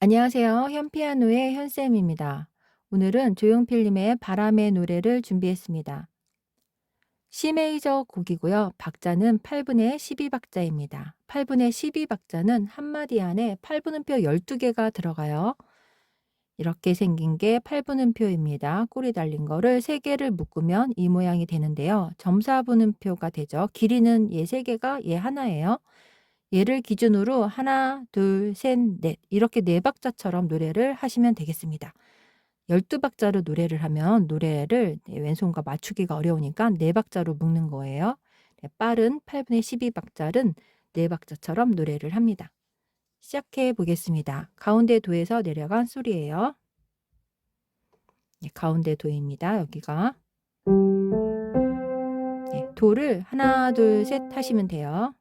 안녕하세요. 현피아노의 현쌤입니다. 오늘은 조용필님의 바람의 노래를 준비했습니다. C 메이저 곡이고요. 박자는 8분의 12박자입니다. 8분의 12박자는 한 마디 안에 8분음표 12개가 들어가요. 이렇게 생긴 게 8분음표입니다. 꼬리 달린 거를 3개를 묶으면 이 모양이 되는데요. 점사분음표가 되죠. 길이는 얘 3개가 얘 하나예요. 얘를 기준으로 하나, 둘, 셋, 넷 이렇게 4박자처럼 노래를 하시면 되겠습니다. 12박자로 노래를 하면 노래를 왼손과 맞추기가 어려우니까 4박자로 묶는 거예요. 빠른 8분의 12박자는 4박자처럼 노래를 합니다. 시작해 보겠습니다. 가운데 도에서 내려간 소리예요. 가운데 도입니다. 여기가. 도를 하나, 둘, 셋 하시면 돼요.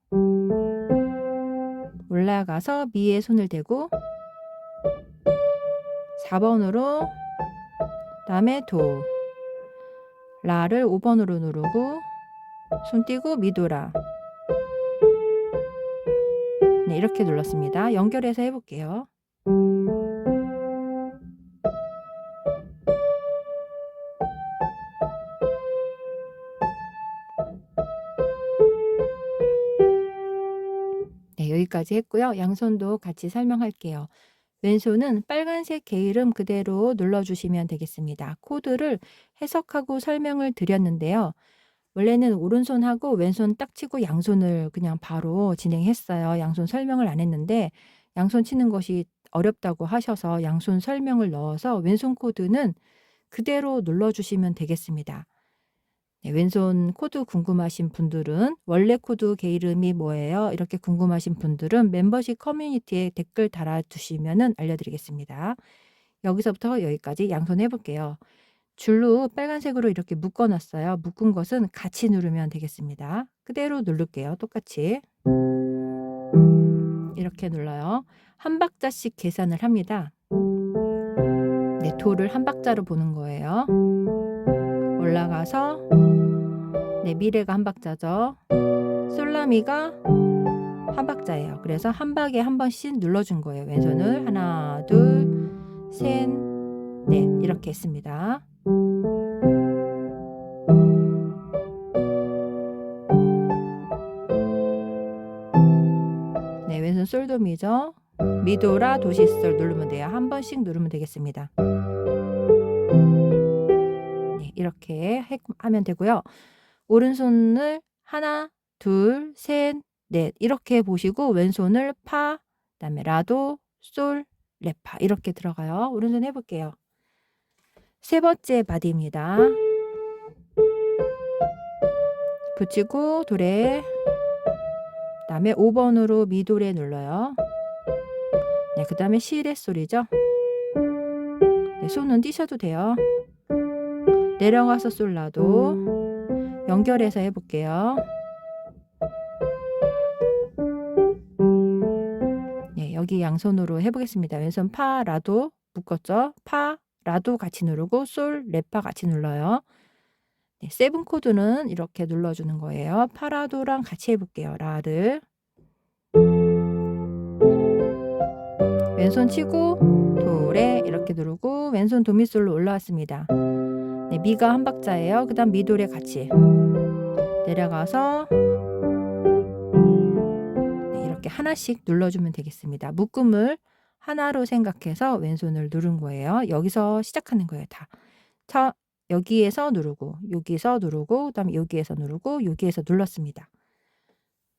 올라가서 미에 손을 대고 4번으로 그다음에 도 라를 5번으로 누르고 손 띄고 미도라 이렇게 눌렀습니다. 연결해서 해볼게요. 여기까지 했고요. 양손도 같이 설명할게요. 왼손은 빨간색 개 이름 그대로 눌러주시면 되겠습니다. 코드를 해석하고 설명을 드렸는데요. 원래는 오른손하고 왼손 딱 치고 양손을 그냥 바로 진행했어요. 양손 설명을 안 했는데 양손 치는 것이 어렵다고 하셔서 양손 설명을 넣어서 왼손 코드는 그대로 눌러주시면 되겠습니다. 왼손 코드 궁금하신 분들은 원래 코드 개 이름이 뭐예요? 이렇게 궁금하신 분들은 멤버십 커뮤니티에 댓글 달아주시면 알려드리겠습니다. 여기서부터 여기까지 양손 해볼게요. 줄로 빨간색으로 이렇게 묶어놨어요. 묶은 것은 같이 누르면 되겠습니다. 그대로 누를게요. 똑같이. 이렇게 눌러요. 한 박자씩 계산을 합니다. 도를 한 박자로 보는 거예요. 올라가서 미레가 한 박자죠. 솔라미가 한 박자예요. 그래서 한 박에 한 번씩 눌러준 거예요. 왼손을 하나, 둘, 셋, 넷 이렇게 했습니다. 왼손 솔도미죠. 미도라 도시솔 누르면 돼요. 한 번씩 누르면 되겠습니다. 이렇게 하면 되고요. 오른손을 하나, 둘, 셋, 넷 이렇게 보시고 왼손을 파, 그다음에 라도, 솔, 레파 이렇게 들어가요. 오른손 해볼게요. 세 번째 바디입니다. 붙이고 도레, 그다음에 5번으로 미도레 눌러요. 그 다음에 시레 소리죠. 손은 띄셔도 돼요. 내려가서 솔라도 연결해서 해볼게요. 여기 양손으로 해보겠습니다. 왼손 파, 라도 묶었죠. 파, 라도 같이 누르고 솔, 레파 같이 눌러요. 세븐 코드는 이렇게 눌러주는 거예요. 파라도랑 같이 해볼게요. 라를 왼손 치고 도레 이렇게 누르고 왼손 도미솔로 올라왔습니다. 미가 한 박자예요. 그 다음 미도레 같이 내려가서 이렇게 하나씩 눌러주면 되겠습니다. 묶음을 하나로 생각해서 왼손을 누른 거예요. 여기서 시작하는 거예요. 다. 여기에서 누르고 여기서 누르고 그다음에 여기에서 누르고 여기에서 눌렀습니다.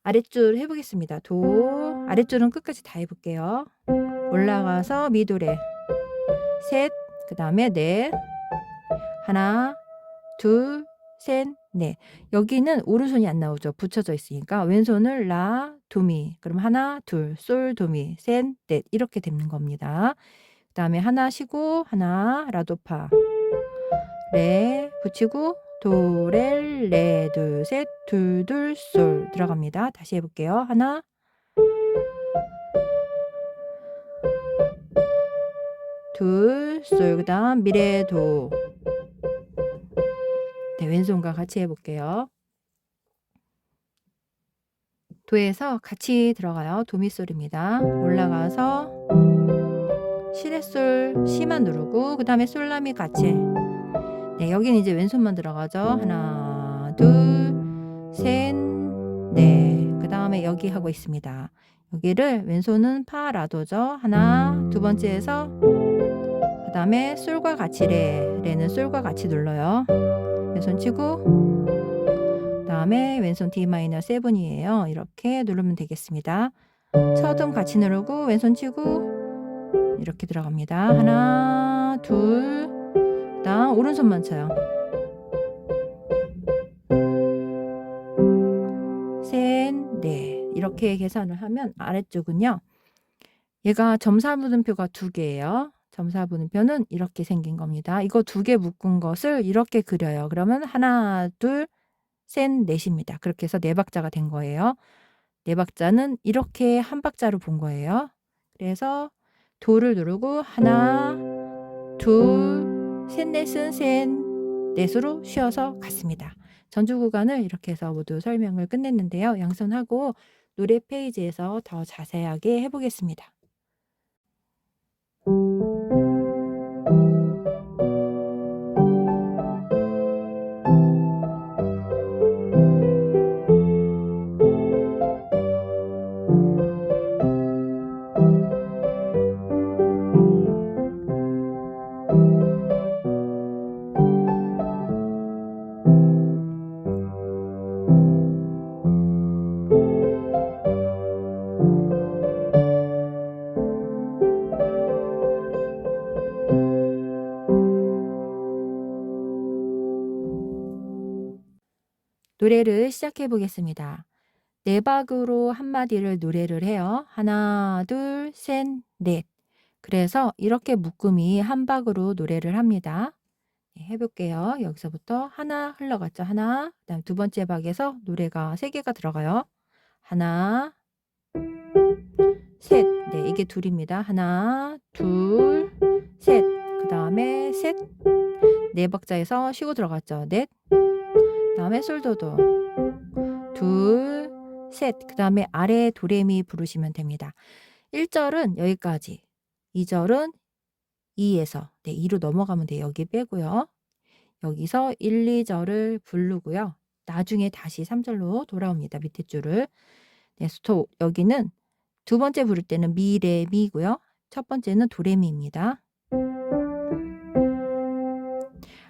아랫줄 해보겠습니다. 도 아랫줄은 끝까지 다 해볼게요. 올라가서 미도레 셋, 그 다음에 넷, 하나, 둘, 셋, 넷. 여기는 오른손이 안 나오죠. 붙여져 있으니까 왼손을 라, 도미. 그럼 하나, 둘, 솔, 도미, 셋, 넷 이렇게 되는 겁니다. 그 다음에 하나 쉬고 하나, 라도파, 레 붙이고 도, 레, 레, 둘, 셋, 둘, 둘, 솔 들어갑니다. 다시 해볼게요. 하나, 둘, 솔, 그 다음 미레, 도. 왼손과 같이 해볼게요. 도에서 같이 들어가요. 도미솔입니다. 올라가서 시레 솔 C만 누르고 그 다음에 솔라미 같이. 네, 여기는 이제 왼손만 들어가죠. 하나, 둘, 셋, 넷. 그 다음에 여기 하고 있습니다. 여기를 왼손은 파 라도죠. 하나, 두 번째에서 그 다음에 솔과 같이 레는 솔과 같이 눌러요. 왼손 치고 그 다음에 왼손 D 마이너 7이에요. 이렇게 누르면 되겠습니다. 첫음 같이 누르고 왼손 치고 이렇게 들어갑니다. 하나, 둘, 그 다음 오른손만 쳐요. 셋, 넷. 이렇게 계산을 하면 아래쪽은요. 얘가 점사분음표가 2개예요. 점사분음표는 이렇게 생긴 겁니다. 이거 2개 묶은 것을 이렇게 그려요. 그러면 하나, 둘, 셋, 넷입니다. 그렇게 해서 4박자가 된 거예요. 4박자는 이렇게 한 박자로 본 거예요. 그래서 도를 누르고 하나, 둘, 셋, 넷은 셋, 넷으로 쉬어서 갔습니다. 전주 구간을 이렇게 해서 모두 설명을 끝냈는데요. 양손하고 노래 페이지에서 더 자세하게 해보겠습니다. 노래를 시작해 보겠습니다. 4박으로 한마디를 노래를 해요. 하나, 둘, 셋, 넷. 그래서 이렇게 묶음이 한 박으로 노래를 합니다. 해볼게요. 여기서부터 하나 흘러갔죠. 하나, 그 다음 두 번째 박에서 노래가 3개가 들어가요. 하나, 셋. 네, 이게 둘입니다. 하나, 둘, 셋. 그 다음에 셋. 4박자에서 쉬고 들어갔죠. 넷. 그 다음에 솔도도. 둘, 셋. 그 다음에 아래 도레미 부르시면 됩니다. 1절은 여기까지. 2절은 2에서 2로 넘어가면 돼요. 여기 빼고요. 여기서 1, 2절을 부르고요. 나중에 다시 3절로 돌아옵니다. 밑에 줄을. 네, 여기는 두 번째 부를 때는 미, 레, 미고요. 첫 번째는 도레미입니다.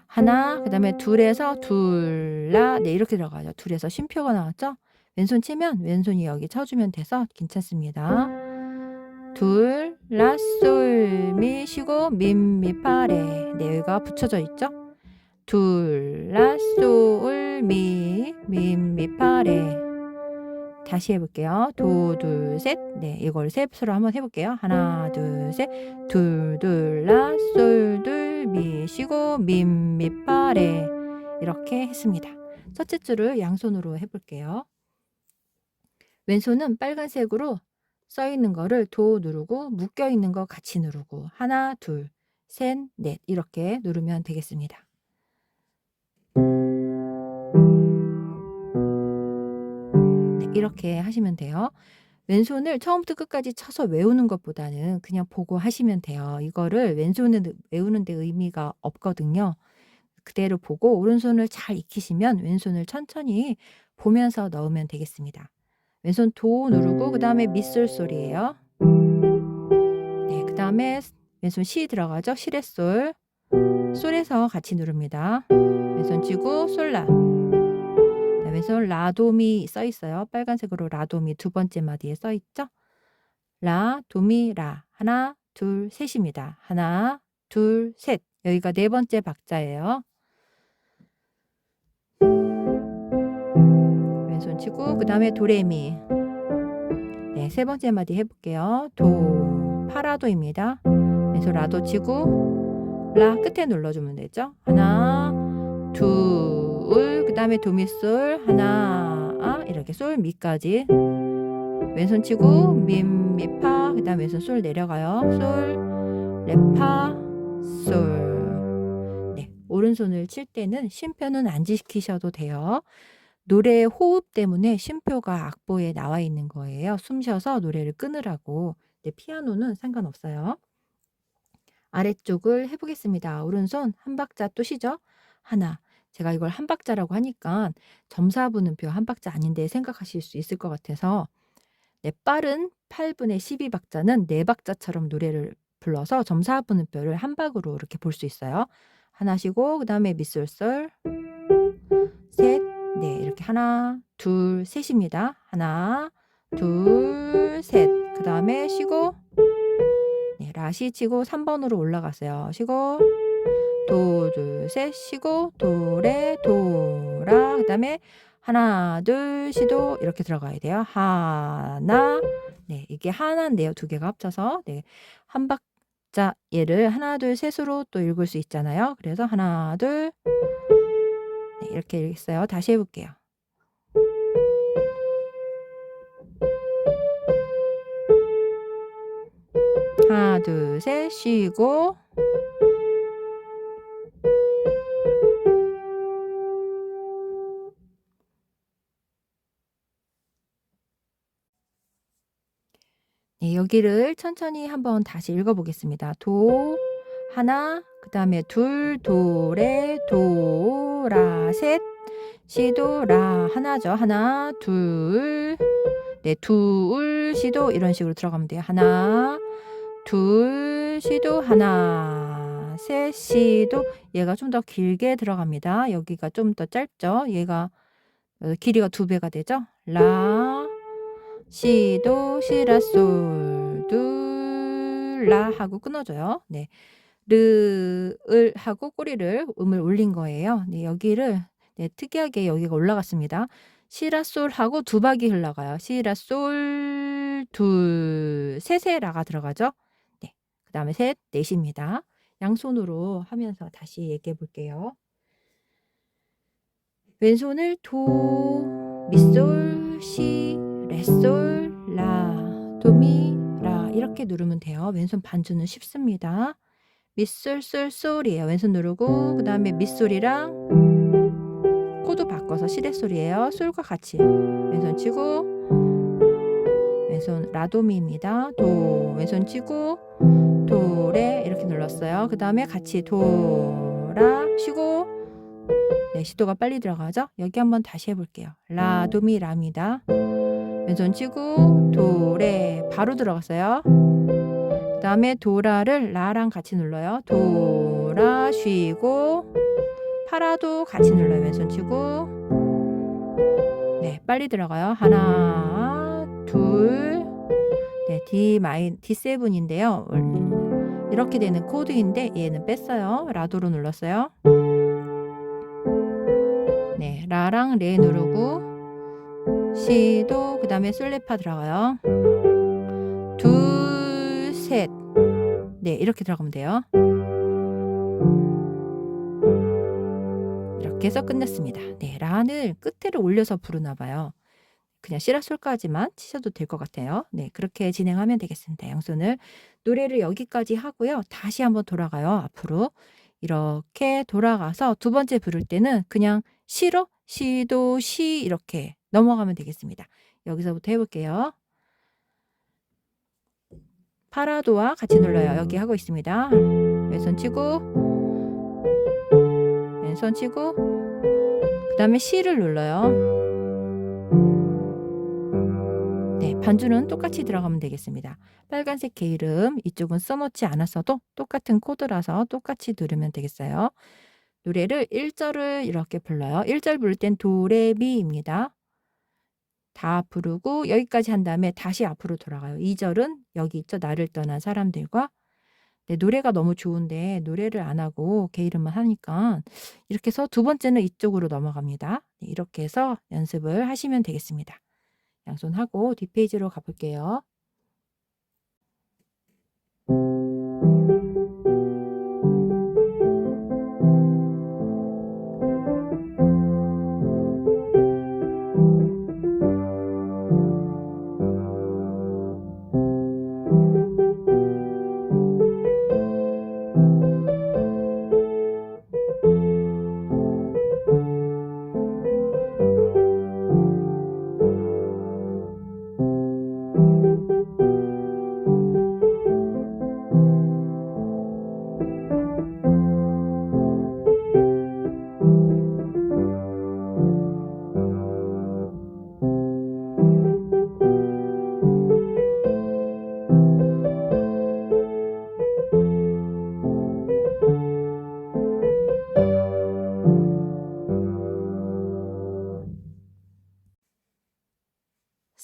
하나, 그 다음에 둘에서 둘, 라, 네, 이렇게 들어가죠. 둘에서 쉼표가 나왔죠? 왼손 치면 왼손이 여기 쳐주면 돼서 괜찮습니다. 둘, 라, 솔, 미, 쉬고, 미, 파, 레. 네, 여기가 붙여져 있죠? 둘, 라, 솔, 미, 파, 레. 다시 해볼게요. 도, 둘, 셋. 네, 이걸 셋으로 한번 해볼게요. 하나, 둘, 셋. 둘, 둘, 라, 솔, 둘, 미, 쉬고, 미, 파, 레. 이렇게 했습니다. 첫째 줄을 양손으로 해볼게요. 왼손은 빨간색으로 써 있는 거를 도 누르고 묶여 있는 거 같이 누르고 하나, 둘, 셋, 넷 이렇게 누르면 되겠습니다. 네, 이렇게 하시면 돼요. 왼손을 처음부터 끝까지 쳐서 외우는 것보다는 그냥 보고 하시면 돼요. 이거를 왼손을 외우는 데 의미가 없거든요. 그대로 보고 오른손을 잘 익히시면 왼손을 천천히 보면서 넣으면 되겠습니다. 왼손 도 누르고 그 다음에 밑솔 소리예요. 네, 그 다음에 왼손 시 들어가죠. 시레 솔. 솔에서 같이 누릅니다. 왼손 치고 솔라. 네, 왼손 라도미 써 있어요. 빨간색으로 라도미 두 번째 마디에 써 있죠. 라, 도미, 라. 하나, 둘, 셋입니다. 하나, 둘, 셋. 여기가 4번째 박자예요. 왼손 치고 그 다음에 도레미. 네, 3번째 마디 해볼게요. 도, 파라도입니다. 왼손 라도 치고 라 끝에 눌러주면 되죠. 하나, 둘, 그 다음에 도미솔 하나, 이렇게 솔 미까지. 왼손 치고 미파, 그 다음 왼손 솔 내려가요. 솔, 레파, 솔. 네, 오른손을 칠 때는 쉼표는 안 지키셔도 돼요. 노래의 호흡 때문에 쉼표가 악보에 나와 있는 거예요. 숨 쉬어서 노래를 끊으라고. 근데 피아노는 상관없어요. 아래쪽을 해보겠습니다. 오른손 한 박자 또 쉬죠. 하나. 제가 이걸 한 박자라고 하니까 점사분음표 한 박자 아닌데 생각하실 수 있을 것 같아서 네, 빠른 8분의 12박자는 네 박자처럼 노래를 불러서 점사분음표를 한 박으로 이렇게 볼 수 있어요. 하나 쉬고 그 다음에 미솔솔 셋, 네, 이렇게 하나, 둘, 셋입니다. 하나, 둘, 셋. 그 다음에 쉬고 네, 라시 치고 3번으로 올라갔어요. 쉬고 도, 둘, 셋 쉬고 도레 도라 그 다음에 하나 둘 시도 이렇게 들어가야 돼요. 하나 네 이게 하나인데요. 두 개가 합쳐서 네, 한 박자 얘를 하나 둘 셋으로 또 읽을 수 있잖아요. 그래서 하나 둘 네, 이렇게 읽었어요. 다시 해볼게요. 하나 둘 셋 쉬고 네, 여기를 천천히 한번 다시 읽어보겠습니다. 도 하나 그 다음에 둘 도레 도라 셋 시도 라 하나죠. 하나 둘 네, 둘 시도 이런 식으로 들어가면 돼요. 하나 둘 시도 하나 셋 시도 얘가 좀 더 길게 들어갑니다. 여기가 좀 더 짧죠. 얘가 길이가 2배가 되죠. 라 시도 시라솔 둘라 하고 끊어줘요. 네, 르을 하고 꼬리를 음을 올린 거예요. 네, 여기를 네, 특이하게 여기가 올라갔습니다. 시라솔 하고 두 박이 흘러가요. 시라솔 둘 셋에 라가 들어가죠. 네, 그 다음에 셋 넷입니다. 양손으로 하면서 다시 얘기해 볼게요. 왼손을 도, 미솔, 시, 레솔, 라, 도미, 라 이렇게 누르면 돼요. 왼손 반주는 쉽습니다. 미솔, 솔, 솔이에요. 왼손 누르고 그 다음에 미솔이랑 코드 바꿔서 시레솔이에요. 솔과 같이 왼손 치고 왼손 라도미입니다. 도 왼손 치고 도레 이렇게 눌렀어요. 그 다음에 같이 도라 쉬고 네, 시도가 빨리 들어가죠? 여기 한번 다시 해볼게요. 라, 도미, 라입니다. 왼손 치고 도레 바로 들어갔어요. 그 다음에 도라를 라랑 같이 눌러요. 도라 쉬고 파라도 같이 눌러요. 왼손 치고 네, 빨리 들어가요. 하나 둘 네, D7인데요. 이렇게 되는 코드인데 얘는 뺐어요. 라도로 눌렀어요. 네, 라랑 레 누르고 시도 그 다음에 솔레파 들어가요. 둘, 셋. 네, 이렇게 들어가면 돼요. 이렇게 해서 끝냈습니다. 네, 라를 끝에를 올려서 부르나 봐요. 그냥 시라솔까지만 치셔도 될 것 같아요. 네, 그렇게 진행하면 되겠습니다. 양손을 노래를 여기까지 하고요. 다시 한번 돌아가요. 앞으로 이렇게 돌아가서 두 번째 부를 때는 그냥 시로 시도 시 이렇게 넘어가면 되겠습니다. 여기서부터 해볼게요. 파라도와 같이 눌러요. 여기 하고 있습니다. 왼손 치고 왼손 치고 그 다음에 시를 눌러요. 네, 반주는 똑같이 들어가면 되겠습니다. 빨간색 개 이름 이쪽은 써놓지 않았어도 똑같은 코드라서 똑같이 누르면 되겠어요. 노래를 1절을 이렇게 불러요. 1절 부를 땐 도레미입니다. 다 부르고 여기까지 한 다음에 다시 앞으로 돌아가요. 2절은 여기 있죠. 나를 떠난 사람들과 네, 노래가 너무 좋은데 노래를 안 하고 개 이름만 하니까 이렇게 해서 두 번째는 이쪽으로 넘어갑니다. 네, 이렇게 해서 연습을 하시면 되겠습니다. 양손하고 뒷페이지로 가볼게요.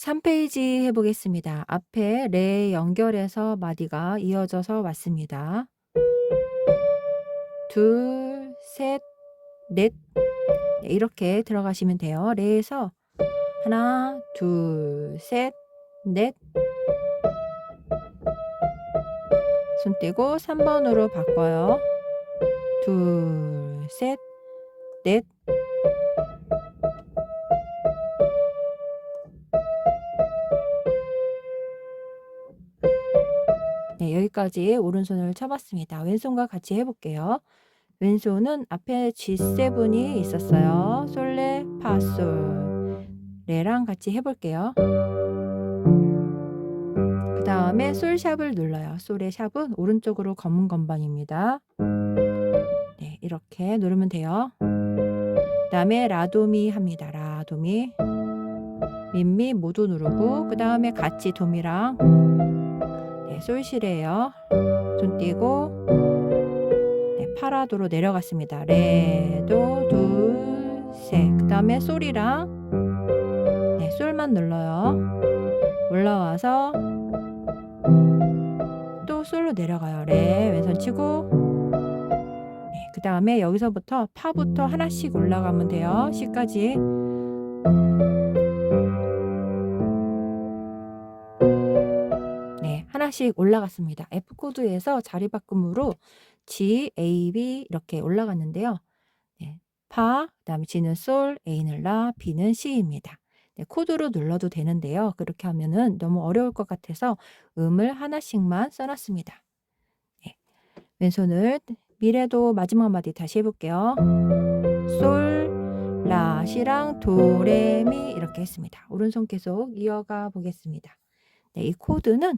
3페이지 해보겠습니다. 앞에 레 연결해서 마디가 이어져서 왔습니다. 둘, 셋, 넷. 네, 이렇게 들어가시면 돼요. 레에서 하나, 둘, 셋, 넷. 손 떼고 3번으로 바꿔요. 둘, 셋, 넷. 네, 여기까지 오른손을 쳐봤습니다. 왼손과 같이 해볼게요. 왼손은 앞에 G7이 있었어요. 솔레, 파, 솔. 레랑 같이 해볼게요. 그 다음에 솔샵을 눌러요. 솔의 샵은 오른쪽으로 검은 건반입니다. 네, 이렇게 누르면 돼요. 그 다음에 라도미 합니다. 라도미. 민미 모두 누르고 그 다음에 같이 도미랑 네, 솔시래요. 손 띄고 네, 파라도로 내려갔습니다. 레도 둘, 셋. 그 다음에 솔이랑 네, 솔만 눌러요. 올라와서 또 솔로 내려가요. 레 왼손 치고 네, 그 다음에 여기서부터 파부터 하나씩 올라가면 돼요. C까지. 네, 하나씩 올라갔습니다. F코드에서 자리 바꿈으로 G, A, B 이렇게 올라갔는데요. 네, 파, 그 다음에 G는 솔, A는 라, B는 C입니다. 네, 코드로 눌러도 되는데요. 그렇게 하면은 너무 어려울 것 같아서 음을 하나씩만 써놨습니다. 네, 왼손을 미래도 마지막 마디 다시 해볼게요. 솔, 라, 시랑 도, 레, 미 이렇게 했습니다. 오른손 계속 이어가 보겠습니다. 네, 이 코드는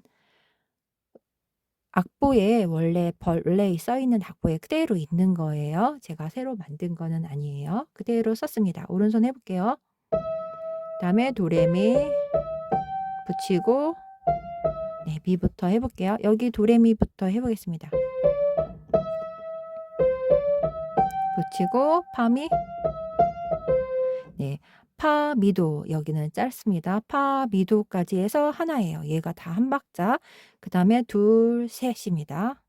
악보에 원래 써 있는 악보에 그대로 있는 거예요. 제가 새로 만든 거는 아니에요. 그대로 썼습니다. 오른손 해볼게요. 다음에 도레미 붙이고 네, 미부터 해볼게요. 여기 도레미부터 해보겠습니다. 붙이고 파미 네, 파 미도 여기는 짧습니다. 파 미도까지 해서 하나예요. 얘가 다 한 박자. 그 다음에 둘 셋입니다.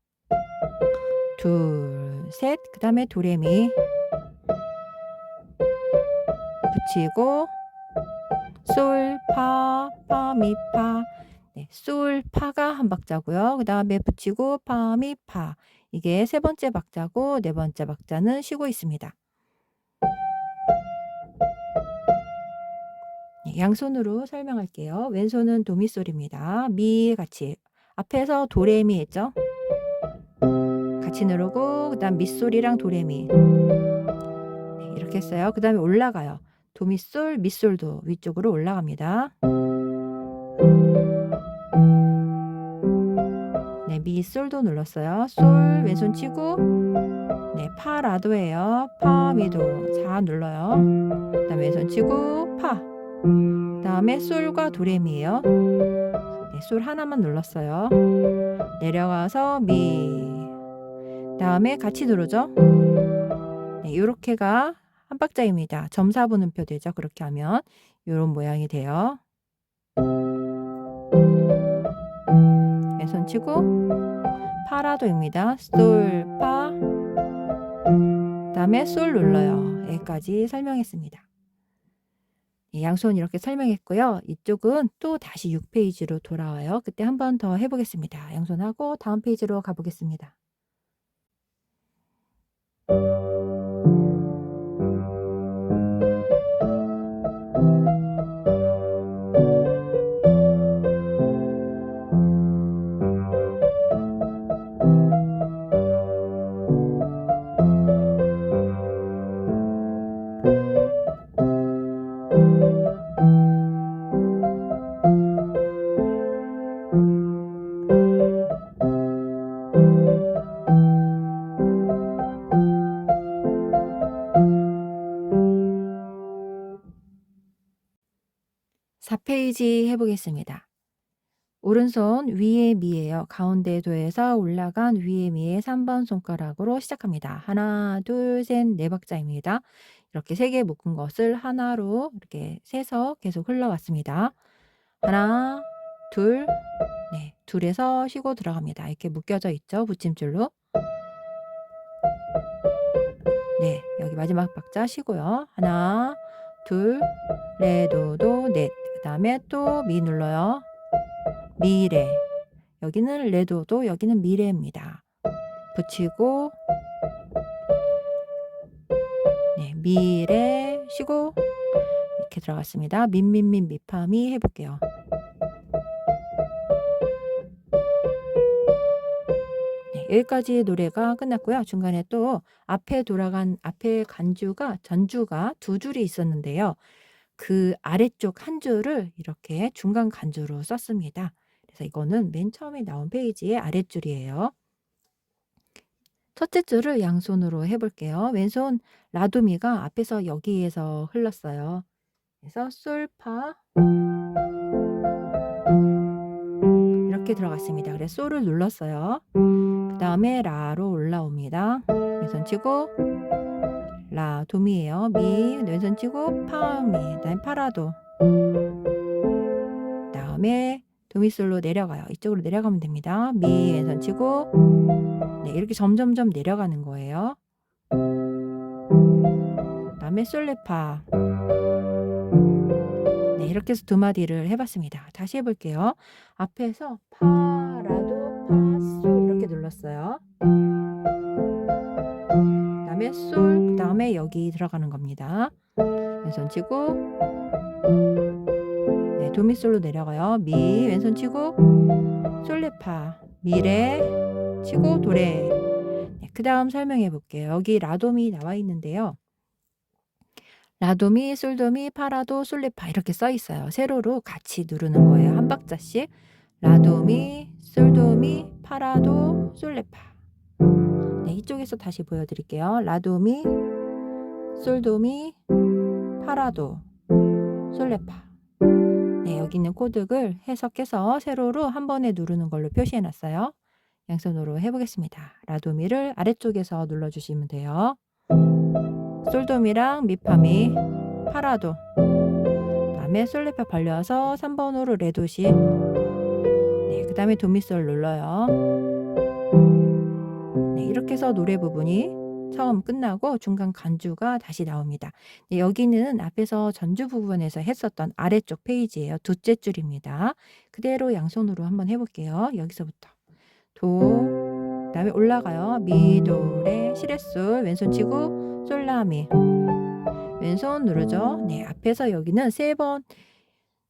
둘 셋. 그 다음에 도레미 붙이고 솔, 파, 파, 미, 파. 네, 솔, 파가 한 박자고요. 그 다음에 붙이고 파, 미, 파. 이게 세 번째 박자고 네 번째 박자는 쉬고 있습니다. 네, 양손으로 설명할게요. 왼손은 도미솔입니다. 미 같이 앞에서 도레미 했죠? 같이 누르고 그 다음 미솔이랑 도레미 네, 이렇게 했어요. 그 다음에 올라가요. 도미솔, 미솔도 위쪽으로 올라갑니다. 네, 미솔도 눌렀어요. 솔 왼손 치고 네, 파 라도예요. 파 미도 자 눌러요. 그다음에 왼손 치고 파. 그다음에 솔과 도레미예요. 네, 솔 하나만 눌렀어요. 내려가서 미. 그다음에 같이 누르죠. 네, 요렇게가 한 박자입니다. 점사분음표 되죠. 그렇게 하면 요런 모양이 돼요. 왼손 치고 파라도입니다. 솔, 파. 그다음에 솔 눌러요. 여기까지 설명했습니다. 양손 이렇게 설명했고요. 이쪽은 또 다시 6페이지로 돌아와요. 그때 한 번 더 해보겠습니다. 양손하고 다음 페이지로 가보겠습니다. (4페이지) 해보겠습니다. 오른손 위에 미예요. 가운데 도에서 올라간 위에 미의 3번 손가락으로 시작합니다. 하나, 둘, 셋, 네 박자입니다. 이렇게 3개 묶은 것을 하나로 이렇게 세서 계속 흘러왔습니다. 하나, 둘, 네, 둘에서 쉬고 들어갑니다. 이렇게 묶여져 있죠, 붙임줄로. 네, 여기 마지막 박자 쉬고요. 하나, 둘, 레, 도, 도, 넷. 그 다음에 또 미 눌러요. 미, 레. 여기는 레, 도, 도, 여기는 미, 레입니다. 붙이고, 네, 미, 레, 쉬고, 이렇게 들어갔습니다. 민민민 미파미 해볼게요. 네, 여기까지 노래가 끝났고요. 중간에 또 앞에 간주가 전주가 두 줄이 있었는데요. 그 아래쪽 한 줄을 이렇게 중간 간주로 썼습니다. 그래서 이거는 맨 처음에 나온 페이지의 아랫줄이에요. 첫째 줄을 양손으로 해볼게요. 왼손 라도미가 앞에서 여기에서 흘렀어요. 그래서 솔파 이렇게 들어갔습니다. 그래서 솔을 눌렀어요. 그 다음에 라로 올라옵니다. 왼손 치고 라 도미예요. 미 왼손 치고 파미 그다음에 파라도 그다음에 도미솔로 내려가요. 이쪽으로 내려가면 됩니다. 미 왼손 치고 네, 이렇게 점점점 내려가는 거예요. 그다음에 솔레파 네, 이렇게 해서 두 마디를 해봤습니다. 다시 해볼게요. 앞에서 파라도 파솔 이렇게 눌렀어요. 그다음에 솔 그다음에 여기 들어가는 겁니다. 왼손 치고 네, 도미솔로 내려가요. 미 왼손 치고 솔레파 미레 치고 도레 네, 그 다음 설명해 볼게요. 여기 라도미 나와 있는데요. 라도미, 솔도미, 파라도, 솔레파 이렇게 써 있어요. 세로로 같이 누르는 거예요. 한 박자씩. 라도미, 솔도미, 파라도, 솔레파. 네, 이쪽에서 다시 보여드릴게요. 라도미, 솔도미, 파라도, 솔레파. 네, 여기 있는 코드를 해석해서 세로로 한 번에 누르는 걸로 표시해 놨어요. 양손으로 해보겠습니다. 라도미를 아래쪽에서 눌러주시면 돼요. 솔도미랑 미파미, 파라도 다음에 솔레파 벌려서 3번으로 레도시 네, 그 다음에 도미솔 눌러요. 네, 이렇게 해서 노래 부분이 처음 끝나고 중간 간주가 다시 나옵니다. 네, 여기는 앞에서 전주 부분에서 했었던 아래쪽 페이지예요. 둘째 줄입니다. 그대로 양손으로 한번 해볼게요. 여기서부터 도 그 다음에 올라가요. 미, 도, 레, 시레솔 왼손 치고 솔라미 왼손 누르죠. 네, 앞에서 여기는 3번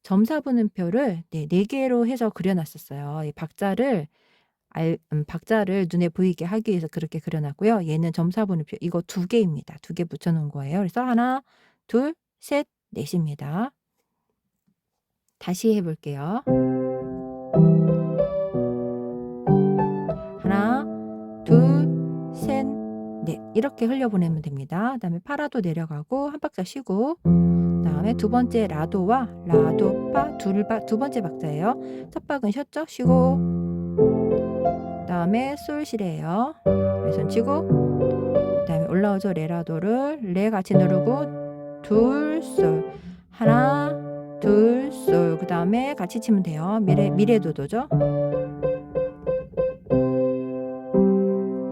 점사분음표를 네, 4개로 해서 그려놨었어요. 이 박자를 눈에 보이게 하기 위해서 그렇게 그려놨고요. 얘는 점사분음표 이거 2개입니다. 2개 붙여놓은 거예요. 그래서 하나, 둘, 셋, 넷입니다. 다시 해볼게요. 하나, 둘, 셋, 넷 이렇게 흘려보내면 됩니다. 그 다음에 파라도 내려가고 한 박자 쉬고 그 다음에 두 번째 라도와 라도파 두 번째 박자예요. 첫 박은 쉬었죠? 쉬고 그 다음에 솔시레예요. 왼손 치고 그 다음에 올라오죠. 레라도를 레 같이 누르고 둘 솔 하나 둘 솔 그 다음에 같이 치면 돼요. 미레도도죠.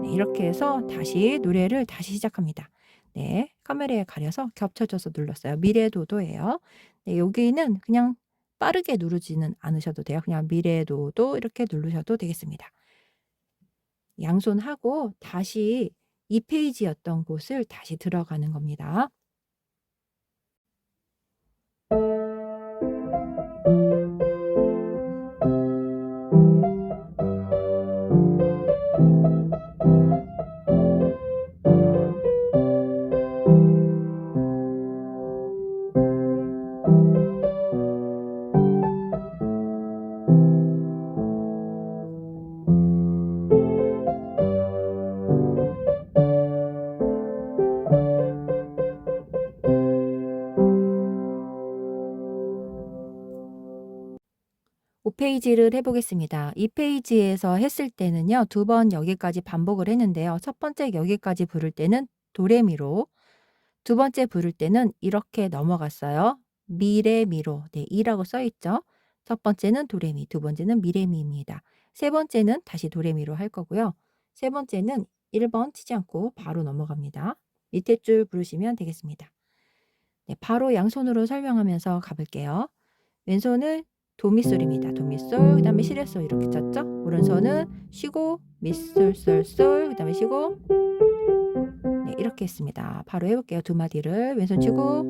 네, 이렇게 해서 다시 노래를 다시 시작합니다. 네, 카메라에 가려서 겹쳐져서 눌렀어요. 미레도도예요. 네, 여기는 그냥 빠르게 누르지는 않으셔도 돼요. 그냥 미레도도 이렇게 누르셔도 되겠습니다. 양손 하고 다시 2페이지였던 곳을 다시 들어가는 겁니다. 페이지를 해보겠습니다. 이 페이지에서 했을 때는요. 2번 여기까지 반복을 했는데요. 첫 번째 여기까지 부를 때는 도레미로 두 번째 부를 때는 이렇게 넘어갔어요. 미레미로 네, 이라고 써있죠. 첫 번째는 도레미, 두 번째는 미레미입니다. 세 번째는 다시 도레미로 할 거고요. 세 번째는 1번 치지 않고 바로 넘어갑니다. 밑에 줄 부르시면 되겠습니다. 네, 바로 양손으로 설명하면서 가볼게요. 왼손은 도미솔입니다. 도미솔, 그 다음에 시레솔 이렇게 쳤죠? 오른손은 쉬고 미솔솔솔, 그 다음에 쉬고 네, 이렇게 했습니다. 바로 해볼게요. 두 마디를 왼손 치고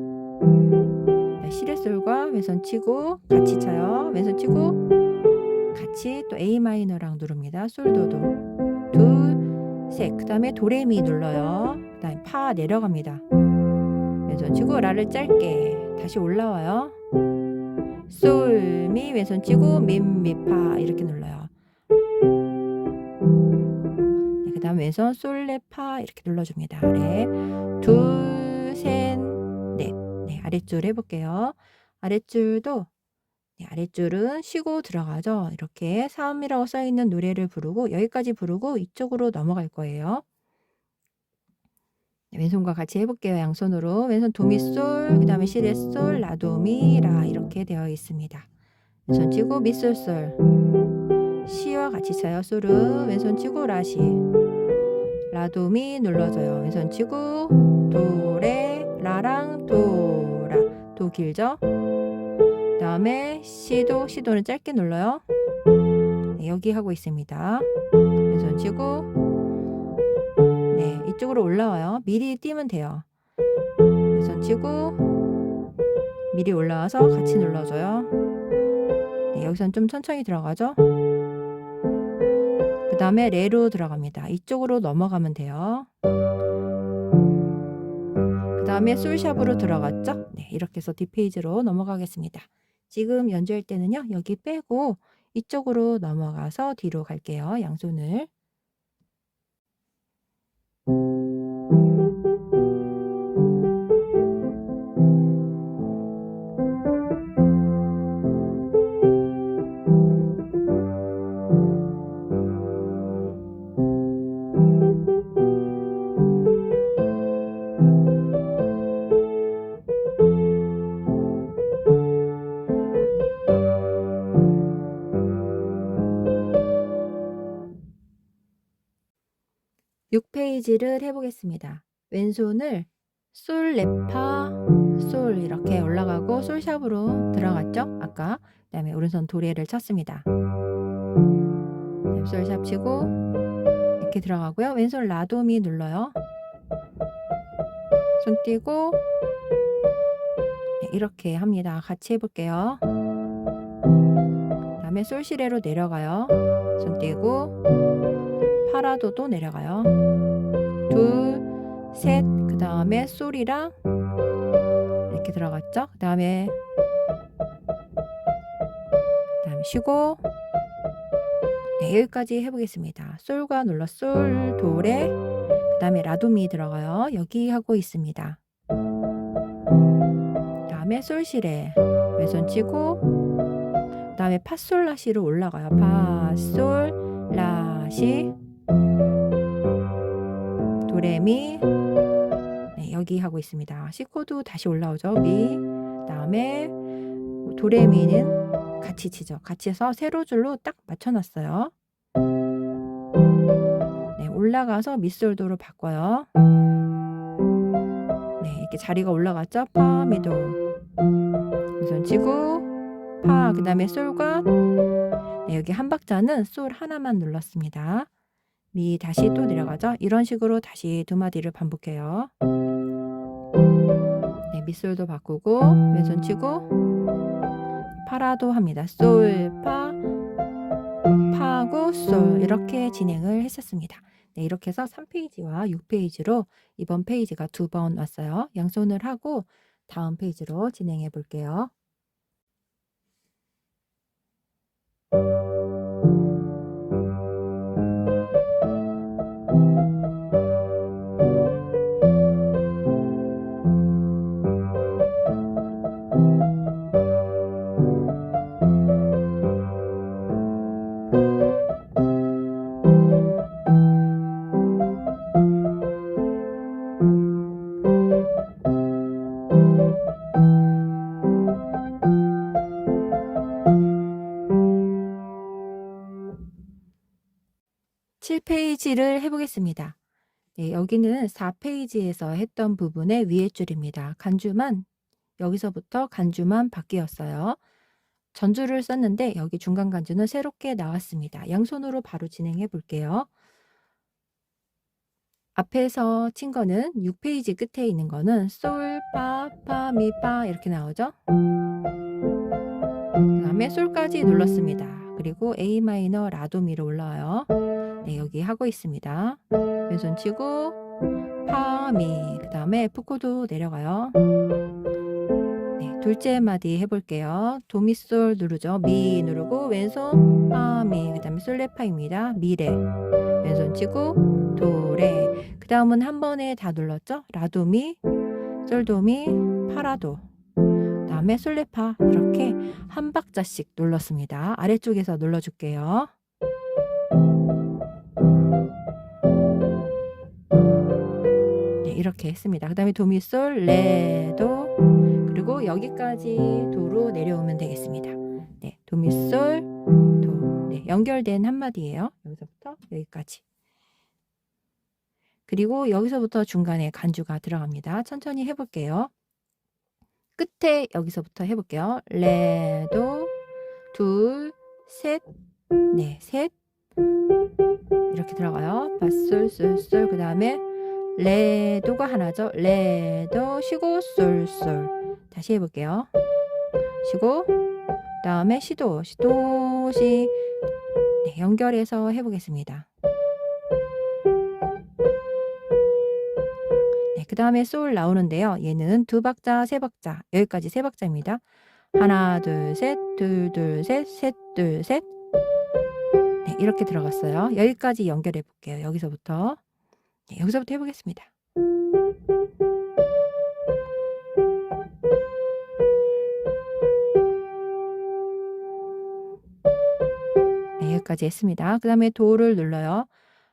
네, 시레솔과 왼손 치고 같이 쳐요. 왼손 치고 같이 또 A 마이너랑 누릅니다. 솔도도 둘, 셋. 그 다음에 도레미 눌러요. 그 다음에 파 내려갑니다. 왼손 치고 라를 짧게 다시 올라와요. 솔, 미, 왼손 치고 미, 파 이렇게 눌러요. 네, 그 다음 왼손 솔, 레, 파 이렇게 눌러줍니다. 아래 둘, 셋, 넷. 네, 아랫줄 해볼게요. 아랫줄도 네, 아랫줄은 쉬고 들어가죠. 이렇게 사음이라고 써있는 노래를 부르고 여기까지 부르고 이쪽으로 넘어갈 거예요. 네, 왼손과 같이 해볼게요. 양손으로 왼손 도미솔, 그 다음에 시레솔, 라도미, 라 이렇게 되어 있습니다. 왼손 치고 미솔솔 시와 같이 쳐요. 솔은 왼손 치고 라시 라도미 눌러줘요. 왼손 치고 도레 라랑 도라 도 길죠? 그 다음에 시도는 짧게 눌러요. 네, 여기 하고 있습니다. 왼손 치고 네, 이쪽으로 올라와요. 미리 띄면 돼요. 왼손 치고 미리 올라와서 같이 눌러줘요. 네, 여기선 좀 천천히 들어가죠. 그 다음에 레로 들어갑니다. 이쪽으로 넘어가면 돼요. 그 다음에 솔샵으로 들어갔죠. 네, 이렇게 해서 뒷페이지로 넘어가겠습니다. 지금 연주할 때는요. 여기 빼고 이쪽으로 넘어가서 뒤로 갈게요. 양손을. 6페이지를 해보겠습니다. 왼손을 솔, 레파, 솔 이렇게 올라가고 솔샵으로 들어갔죠? 아까. 그 다음에 오른손 도레를 쳤습니다. 솔샵 치고 이렇게 들어가고요. 왼손 라도미 눌러요. 손 띄고 네, 이렇게 합니다. 같이 해볼게요. 그 다음에 솔시레로 내려가요. 손 띄고 파라도도 내려가요. 둘, 셋, 그 다음에 솔이랑 이렇게 들어갔죠? 그 다음에 쉬고 네, 여기까지 해보겠습니다. 솔과 눌러 솔, 도레, 그 다음에 라도미 들어가요. 여기 하고 있습니다. 그 다음에 솔시레 왼손 치고 그 다음에 파솔라시로 올라가요. 파솔, 라시, 도레미 네, 여기 하고 있습니다. C코드 다시 올라오죠. 미, 그 다음에 도레미는 같이 치죠. 같이 해서 세로 줄로 딱 맞춰놨어요. 네, 올라가서 미솔도로 바꿔요. 네, 이렇게 자리가 올라갔죠. 파, 미도. 우선 치고 파, 그 다음에 솔과 네, 여기 한 박자는 솔 하나만 눌렀습니다. 미 다시 또 내려가죠. 이런 식으로 다시 두 마디를 반복해요. 네, 미솔도 바꾸고 왼손 치고 파라도 합니다. 솔, 파, 파고 솔 이렇게 진행을 했었습니다. 네, 이렇게 해서 3페이지와 6페이지로 이번 페이지가 2번 왔어요. 양손을 하고 다음 페이지로 진행해 볼게요. 7페이지를 해보겠습니다. 네, 여기는 4페이지에서 했던 부분의 위에 줄입니다. 간주만, 여기서부터 간주만 바뀌었어요. 전주를 썼는데 여기 중간 간주는 새롭게 나왔습니다. 양손으로 바로 진행해 볼게요. 앞에서 친 거는 6페이지 끝에 있는 거는 솔, 파, 파, 미, 파 이렇게 나오죠. 그 다음에 솔까지 눌렀습니다. 그리고 A 마이너 라도미로 올라와요. 네, 여기 하고 있습니다. 왼손 치고 파, 미, 그 다음에 F 코드 내려가요. 네, 둘째 마디 해볼게요. 도미솔 누르죠. 미 누르고 왼손 파, 미, 그 다음에 솔레파입니다. 미레, 왼손 치고 도레. 그 다음은 한 번에 다 눌렀죠. 라도미, 솔도미, 파라도, 그 다음에 솔레파 이렇게 한 박자씩 눌렀습니다. 아래쪽에서 눌러줄게요. 네, 이렇게 했습니다. 그 다음에 도미솔, 레도, 그리고 여기까지 도로 내려오면 되겠습니다. 네, 도미솔, 도. 네, 연결된 한마디예요. 여기서부터 여기까지. 그리고 여기서부터 중간에 간주가 들어갑니다. 천천히 해볼게요. 끝에 여기서부터 해볼게요. 레도, 둘, 셋, 네, 셋. 이렇게 들어가요. 파솔, 솔, 솔. 그 다음에 레도가 하나죠. 레도, 쉬고, 솔, 솔. 다시 해볼게요. 쉬고, 그 다음에 시도, 시도, 시. 네, 연결해서 해보겠습니다. 네, 그 다음에 솔 나오는데요. 얘는 두 박자, 세 박자. 여기까지 세 박자입니다. 하나, 둘, 셋, 둘, 둘, 셋, 셋, 둘, 셋. 네, 이렇게 들어갔어요. 여기까지 연결해 볼게요. 여기서부터. 네, 여기서부터 해보겠습니다. 네, 여기까지 했습니다. 그 다음에 도를 눌러요.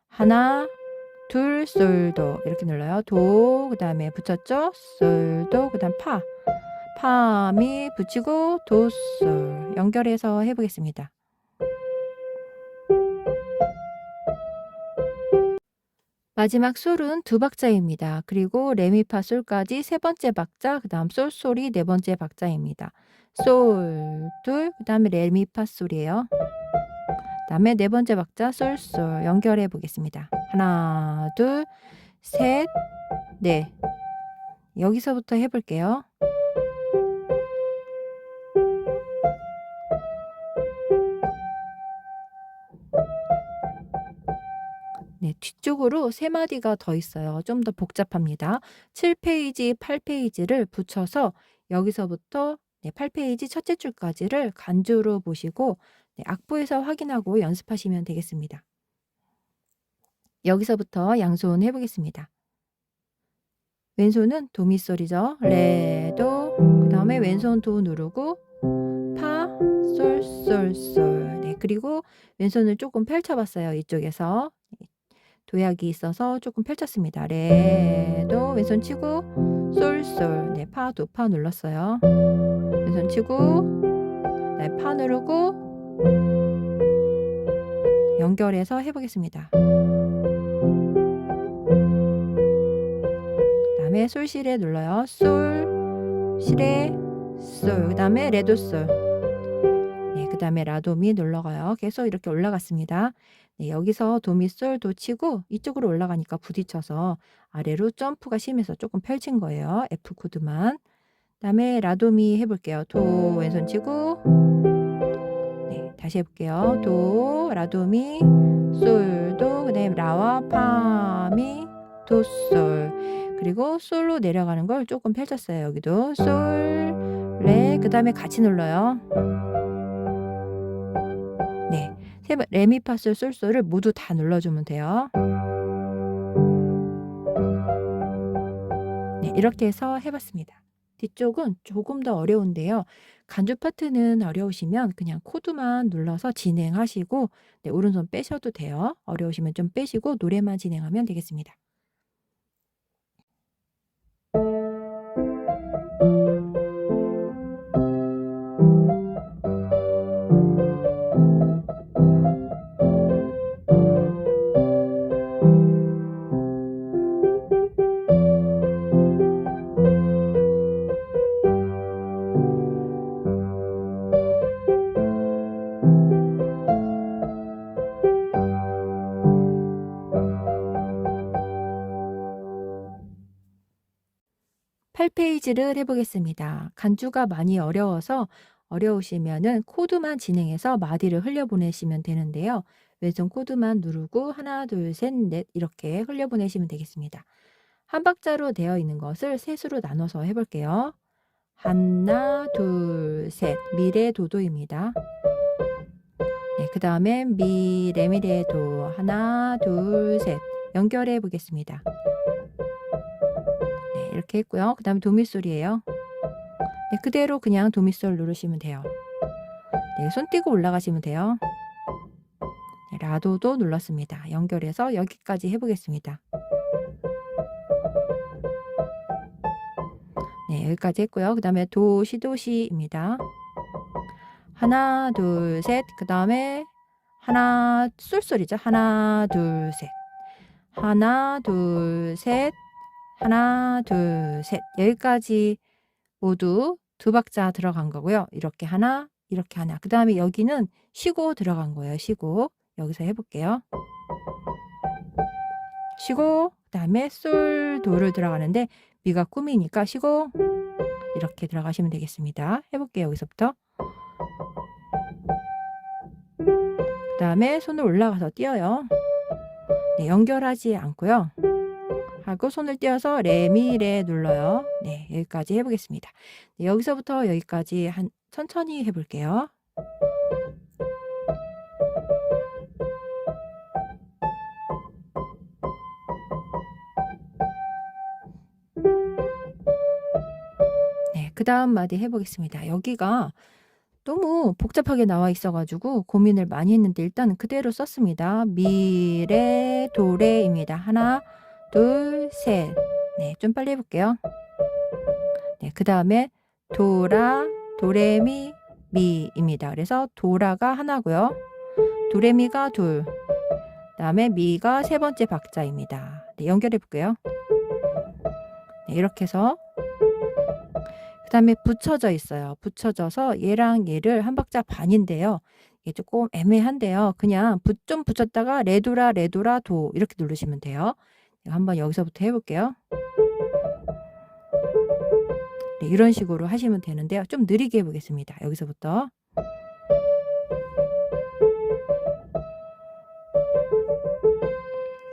하나, 둘, 솔도 이렇게 눌러요. 도, 그 다음에 붙였죠. 솔도, 그 다음 파. 파, 미 붙이고 도, 솔 연결해서 해보겠습니다. 마지막 솔은 두 박자입니다. 그리고 레미파 솔까지 세 번째 박자, 그 다음 솔 솔이 네 번째 박자입니다. 솔, 둘, 그 다음에 레미파 솔이에요. 그 다음에 네 번째 박자 솔, 솔 연결해 보겠습니다. 하나, 둘, 셋, 넷. 여기서부터 해볼게요. 네, 뒤쪽으로 세 마디가 더 있어요. 좀 더 복잡합니다. 7페이지, 8페이지를 붙여서 여기서부터 8페이지 첫째 줄까지를 간주로 보시고 악보에서 확인하고 연습하시면 되겠습니다. 여기서부터 양손 해보겠습니다. 왼손은 도미솔이죠. 레, 도, 그 다음에 왼손 도 누르고 파, 솔, 솔, 솔. 네, 그리고 왼손을 조금 펼쳐봤어요. 이쪽에서. 도약이 있어서 조금 펼쳤습니다. 레, 도, 왼손 치고 솔, 솔. 네, 파, 도, 파 눌렀어요. 왼손 치고 네, 파 누르고 연결해서 해보겠습니다. 그 다음에 솔, 시레 눌러요. 솔, 시레, 솔. 그 다음에 레도, 솔. 네, 그 다음에 라도미 눌러가요. 계속 이렇게 올라갔습니다. 네, 여기서 도미, 솔, 도 치고 이쪽으로 올라가니까 부딪혀서 아래로 점프가 심해서 조금 펼친 거예요. F 코드만. 그 다음에 라도미 해볼게요. 도, 왼손 치고 네, 다시 해볼게요. 도, 라도미, 솔, 도, 그 다음에 라와 파, 미, 도, 솔. 그리고 솔로 내려가는 걸 조금 펼쳤어요. 여기도 솔, 레, 그 다음에 같이 눌러요. 네, 레미파솔 솔솔을 모두 다 눌러주면 돼요. 네, 이렇게 해서 해봤습니다. 뒤쪽은 조금 더 어려운데요. 간주 파트는 어려우시면 그냥 코드만 눌러서 진행하시고 네, 오른손 빼셔도 돼요. 어려우시면 좀 빼시고 노래만 진행하면 되겠습니다. 퀴즈를 해보겠습니다. 간주가 많이 어려우시면은 코드만 진행해서 마디를 흘려보내시면 되는데요. 왼손 코드만 누르고 하나, 둘, 셋, 넷 이렇게 흘려보내시면 되겠습니다. 한 박자로 되어 있는 것을 셋으로 나눠서 해볼게요. 하나, 둘, 셋. 미레도도입니다. 네, 그 다음에 미레미레도 하나, 둘, 셋. 연결해 보겠습니다. 네, 이렇게 했고요. 그 다음에 도미솔이에요. 네, 그대로 그냥 도미솔 누르시면 돼요. 네, 손 띄고 올라가시면 돼요. 네, 라도도 눌렀습니다. 연결해서 여기까지 해보겠습니다. 네, 여기까지 했고요. 그 다음에 도시도시입니다. 하나, 둘, 셋. 그 다음에 하나, 쏠쏠이죠. 하나, 둘, 셋. 하나, 둘, 셋. 하나, 둘, 셋. 여기까지 모두 두 박자 들어간 거고요. 이렇게 하나, 이렇게 하나. 그 다음에 여기는 쉬고 들어간 거예요. 쉬고. 여기서 해볼게요. 쉬고, 그 다음에 솔, 도를 들어가는데 미가 꿈이니까 쉬고 이렇게 들어가시면 되겠습니다. 해볼게요. 여기서부터. 그 다음에 손을 올라가서 띄어요. 네, 연결하지 않고요. 하고 손을 띄어서 레미레 눌러요. 네, 여기까지 해보겠습니다. 네, 여기서부터 여기까지 천천히 해볼게요. 네, 그 다음 마디 해보겠습니다. 여기가 너무 복잡하게 나와 있어가지고 고민을 많이 했는데 일단 그대로 썼습니다. 미, 레, 도, 레입니다. 하나, 둘, 셋. 네, 좀 빨리 해볼게요. 네, 그 다음에 도라, 도레미, 미입니다. 그래서 도라가 하나고요. 도레미가 둘. 그 다음에 미가 세 번째 박자입니다. 네, 연결해 볼게요. 네, 이렇게 해서 그 다음에 붙여져 있어요. 붙여져서 얘랑 얘를 한 박자 반인데요. 이게 조금 애매한데요. 그냥 좀 붙였다가 레도라, 레도라, 도 이렇게 누르시면 돼요. 한번 여기서부터 해볼게요. 네, 이런 식으로 하시면 되는데요. 좀 느리게 해보겠습니다. 여기서부터.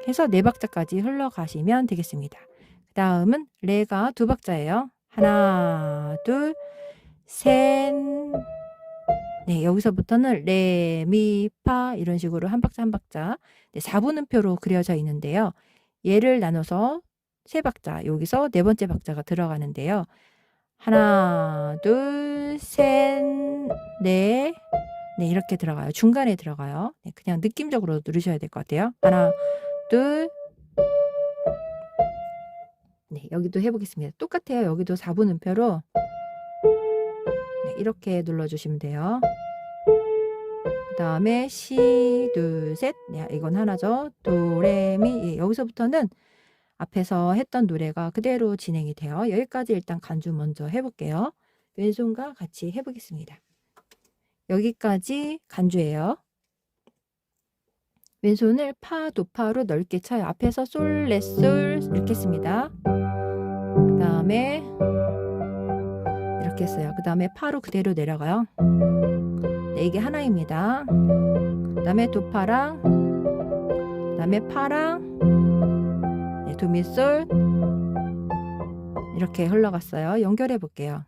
해서 네 박자까지 흘러가시면 되겠습니다. 그 다음은 레가 두 박자예요. 하나, 둘, 셋. 네, 여기서부터는 레, 미, 파 이런 식으로 한 박자 한 박자. 네, 4분음표로 그려져 있는데요. 얘를 나눠서 세 박자, 여기서 네 번째 박자가 들어가는데요. 하나, 둘, 셋, 넷. 네, 이렇게 들어가요. 중간에 들어가요. 네, 그냥 느낌적으로 누르셔야 될 것 같아요. 하나, 둘. 네, 여기도 해보겠습니다. 똑같아요. 여기도 4분음표로 네, 이렇게 눌러주시면 돼요. 그 다음에 시, 둘, 셋. 네, 이건 하나죠. 도, 레, 미. 예, 여기서부터는 앞에서 했던 노래가 그대로 진행이 돼요. 여기까지 일단 간주 먼저 해볼게요. 왼손과 같이 해보겠습니다. 여기까지 간주예요. 왼손을 파, 도파로 넓게 쳐요. 앞에서 솔, 레, 솔 이렇게 했습니다. 그 다음에 이렇게 했어요. 그 다음에 파로 그대로 내려가요. 네, 이게 하나입니다. 그 다음에 도파랑 그 다음에 파랑 네, 도미솔 이렇게 흘러갔어요. 연결해 볼게요.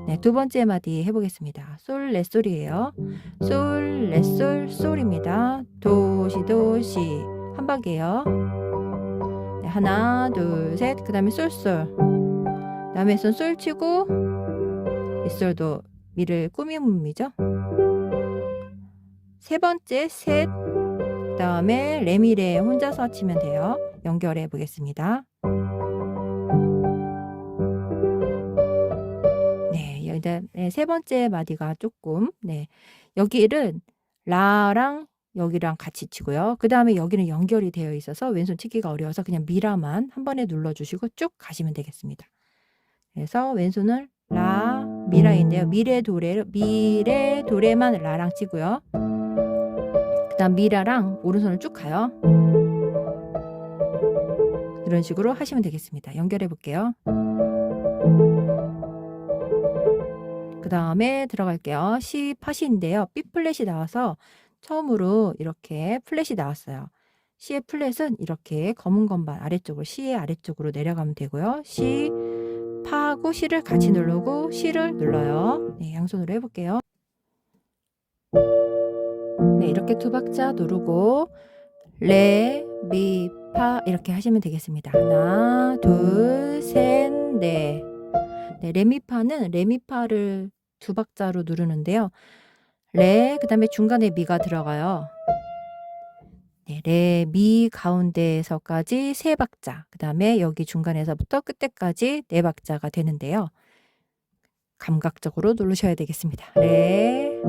네, 두 번째 마디 해보겠습니다. 솔, 레, 솔이에요. 솔, 레, 솔, 솔입니다. 도시, 도시 한 박이에요. 네, 하나, 둘, 셋. 그 다음에 솔, 솔. 그 다음에 손 솔 치고 밑솔도 미를 꾸밈음이죠. 세 번째 셋. 그 다음에 레미레 혼자서 치면 돼요. 연결해 보겠습니다. 네, 세 번째 마디가 조금 여기를 라랑 여기랑 같이 치고요. 그 다음에 여기는 연결이 되어 있어서 왼손 치기가 어려워서 그냥 미라만 한 번에 눌러주시고 쭉 가시면 되겠습니다. 그래서 왼손을 라, 미라인데요. 미레, 도레만 라랑 치고요. 그 다음 미라랑 오른손을 쭉 가요. 그 이런 식으로 하시면 되겠습니다. 연결해 볼게요. 그 다음에 들어갈게요. C 팟인데요. B 플랫이 나와서 처음으로 이렇게 플랫이 나왔어요. C의 플랫은 이렇게 검은 건반 아래쪽으로 C의 아래쪽으로 내려가면 되고요. C 파하고 C를 같이 누르고 C를 눌러요. 네, 양손으로 해볼게요. 네, 이렇게 두 박자 누르고 레, 미, 파 이렇게 하시면 되겠습니다. 하나, 둘, 셋, 넷. 네, 레미파는 레미파를 두 박자로 누르는데요. 레, 그 다음에 중간에 미가 들어가요. 네, 레, 미 가운데에서까지 세 박자, 그 다음에 여기 중간에서부터 끝에까지 네 박자가 되는데요. 감각적으로 누르셔야 되겠습니다. 레,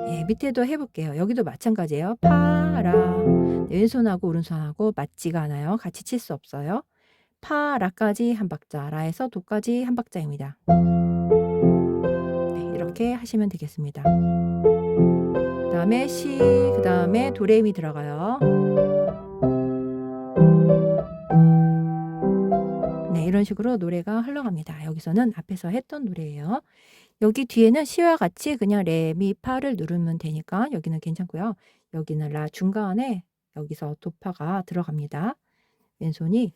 네, 밑에도 해볼게요. 여기도 마찬가지예요. 파라. 네, 왼손하고 오른손하고 맞지가 않아요. 같이 칠 수 없어요. 파, 라까지 한 박자, 라에서 도까지 한 박자입니다. 네, 이렇게 하시면 되겠습니다. 그 다음에 시, 그 다음에 도레미 들어가요. 네, 이런 식으로 노래가 흘러갑니다. 여기서는 앞에서 했던 노래예요. 여기 뒤에는 시와 같이 그냥 레, 미, 파를 누르면 되니까 여기는 괜찮고요. 여기는 라 중간에 여기서 도파가 들어갑니다. 왼손이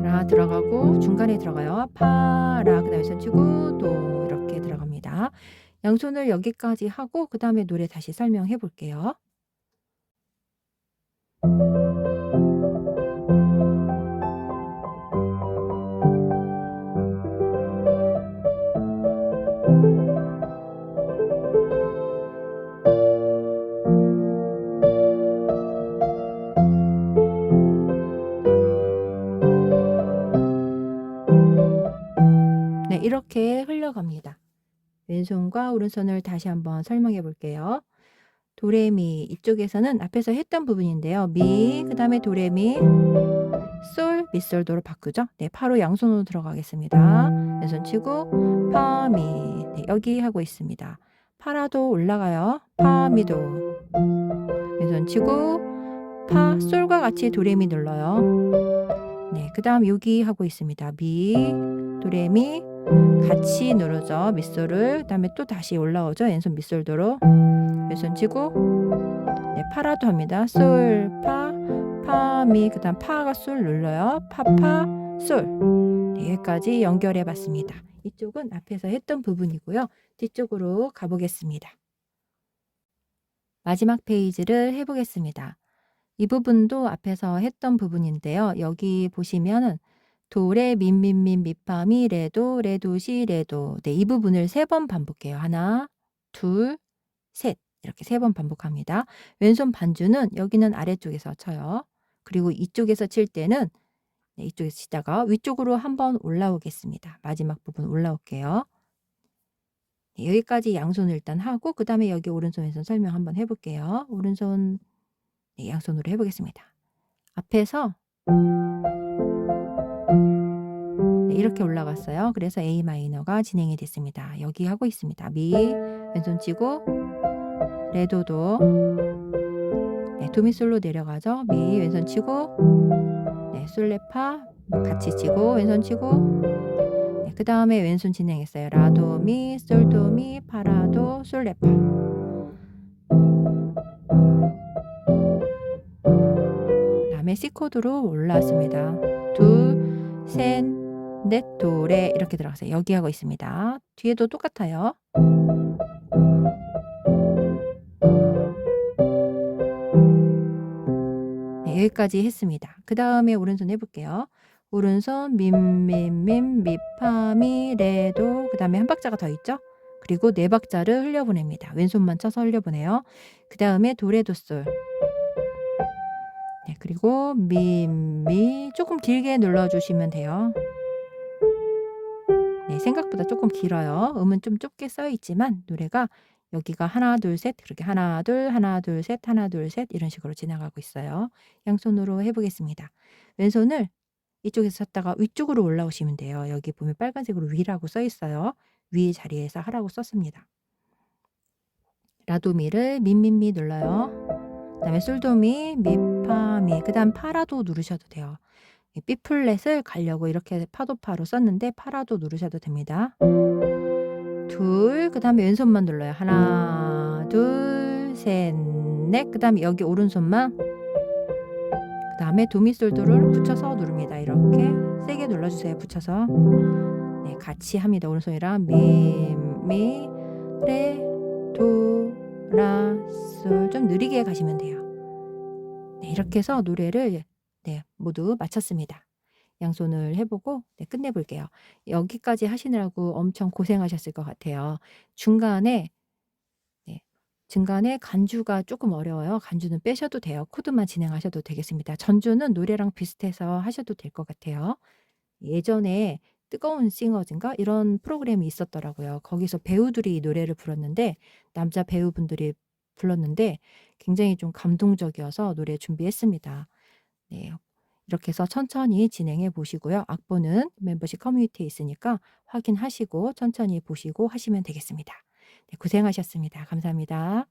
라 들어가고 중간에 들어가요. 파, 라, 그 다음에 왼손 치고 도 이렇게 들어갑니다. 양손을 여기까지 하고 그 다음에 노래 다시 설명해 볼게요. 네, 이렇게 흘러갑니다. 왼손과 오른손을 다시 한번 설명해 볼게요. 도레미 이쪽에서는 앞에서 했던 부분인데요. 미, 그 다음에 도레미, 솔, 미솔도로 바꾸죠. 네, 파로 양손으로 들어가겠습니다. 왼손 치고 파, 미. 네, 여기 하고 있습니다. 파라도 올라가요. 파, 미도. 왼손 치고 파, 솔과 같이 도레미 눌러요. 네, 그 다음 여기 하고 있습니다. 미, 도레미 같이 누르죠. 밑솔을. 그 다음에 또 다시 올라오죠. 왼손 밑솔도로. 왼손 치고 네, 파라도 합니다. 솔, 파, 파, 미. 그 다음 파가 솔 눌러요. 파, 파, 솔. 네, 여기까지 연결해 봤습니다. 이쪽은 앞에서 했던 부분이고요. 뒤쪽으로 가보겠습니다. 마지막 페이지를 해보겠습니다. 이 부분도 앞에서 했던 부분인데요. 여기 보시면은 도레 민민민 미파미 레도 레도시 레도. 네, 이 부분을 3번 반복해요. 하나, 둘, 셋. 이렇게 3번 반복합니다. 왼손 반주는 여기는 아래쪽에서 쳐요. 그리고 이쪽에서 칠 때는 네, 이쪽에서 치다가 위쪽으로 한번 올라오겠습니다. 마지막 부분 올라올게요. 네, 여기까지 양손을 일단 하고 그 다음에 여기 오른손 왼손 설명 한번 해볼게요. 오른손 네, 양손으로 해보겠습니다. 앞에서 네, 이렇게 올라갔어요. 그래서 A 마이너가 진행이 됐습니다. 여기 하고 있습니다. 미, 왼손 치고 레도도 네, 도미솔로 내려가죠. 미, 왼손 치고 네, 솔레파 같이 치고 왼손 치고 네, 그 다음에 왼손 진행했어요. 라도, 미, 솔도, 미, 파라도, 솔레파. 그 다음에 C 코드로 올라왔습니다. 둘, 셋, 넷, 도레 이렇게 들어갔어요. 여기 하고 있습니다. 뒤에도 똑같아요. 네, 여기까지 했습니다. 그 다음에 오른손 해볼게요. 오른손 민민민 미파미 레도 그 다음에 한 박자가 더 있죠. 그리고 네 박자를 흘려보냅니다. 왼손만 쳐서 흘려보내요. 그 다음에 도레도솔 네, 그리고 미 조금 길게 눌러주시면 돼요. 네, 생각보다 조금 길어요. 음은 좀 좁게 써 있지만 노래가 여기가 하나 둘 셋 그렇게 하나 둘 셋 하나 둘 셋 이런 식으로 지나가고 있어요. 양손으로 해보겠습니다. 왼손을 이쪽에서 쳤다가 위쪽으로 올라오시면 돼요. 여기 보면 빨간색으로 위라고 써 있어요. 위 자리에서 하라고 썼습니다. 라도미를 민민미 눌러요. 그 다음에 솔도미 미파 파, 미. 그다음 파라도 누르셔도 돼요. 이 B 플랫을 가려고 이렇게 파도파로 썼는데 파라도 누르셔도 됩니다. 둘, 그다음에 왼손만 눌러요. 하나, 둘, 셋, 넷. 그다음에 여기 오른손만. 그다음에 도미솔도를 붙여서 누릅니다. 이렇게 세게 눌러주세요. 붙여서. 네, 같이 합니다. 오른손이랑 미, 레, 도, 라, 솔. 좀 느리게 가시면 돼요. 네, 이렇게 해서 노래를 모두 마쳤습니다. 양손을 해보고 끝내볼게요. 여기까지 하시느라고 엄청 고생하셨을 것 같아요. 중간에 간주가 조금 어려워요. 간주는 빼셔도 돼요. 코드만 진행하셔도 되겠습니다. 전주는 노래랑 비슷해서 하셔도 될 것 같아요. 예전에 뜨거운 싱어즈인가 이런 프로그램이 있었더라고요. 거기서 배우들이 노래를 불렀는데 남자 배우분들이 불렀는데 굉장히 좀 감동적이어서 노래 준비했습니다. 네. 이렇게 해서 천천히 진행해 보시고요. 악보는 멤버십 커뮤니티에 있으니까 확인하시고 천천히 보시고 하시면 되겠습니다. 네, 고생하셨습니다. 감사합니다.